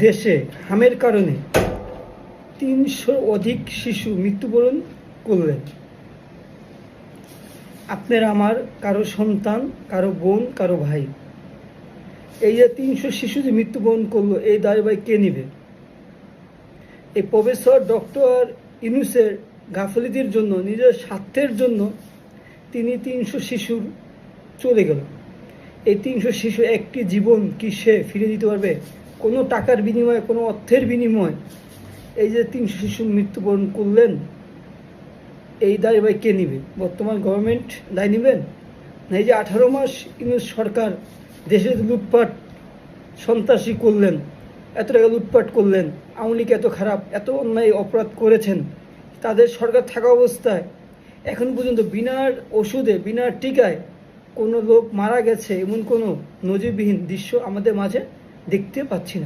দেশে হামের কারণে ৩০০ অধিক শিশু মৃত্যুবরণ করলেন। আপনার আমার কারো সন্তান, কারো বোন, কারো ভাই, এই যে ৩০০ শিশু যে মৃত্যুবরণ করলো, এই দায়ভার কে নেবে? এই প্রফেসর ডক্টর ইউনূসের গাফিলতির জন্য, নিজের স্বার্থের জন্য তিনি ৩০০ শিশুর চলে গেল। এই ৩০০ শিশু একটি জীবন কি সে ফিরে দিতে পারবে? কোনো টাকার বিনিময়ে, কোনো অর্থের বিনিময়ে এই যে ৩০০ শিশু মৃত্যুবরণ করলেন, এই দায় ভাই কে নিবে? বর্তমান গভর্নমেন্ট দায় নেবেন? না এই যে 18 মাস ইউনূস সরকার দেশে লুটপাট সন্ত্রাসী করলেন, এত টাকা লুটপাট করলেন, আওয়ামী লীগ এত খারাপ, এত অন্যায় অপরাধ করেছেন, তাদের সরকার থাকা অবস্থায় এখন পর্যন্ত বিনা ওষুধে, বিনা টিকায় কোনো লোক মারা গেছে এমন কোনো নজিরবিহীন দৃশ্য আমাদের মাঝে দেখতে পাচ্ছি না।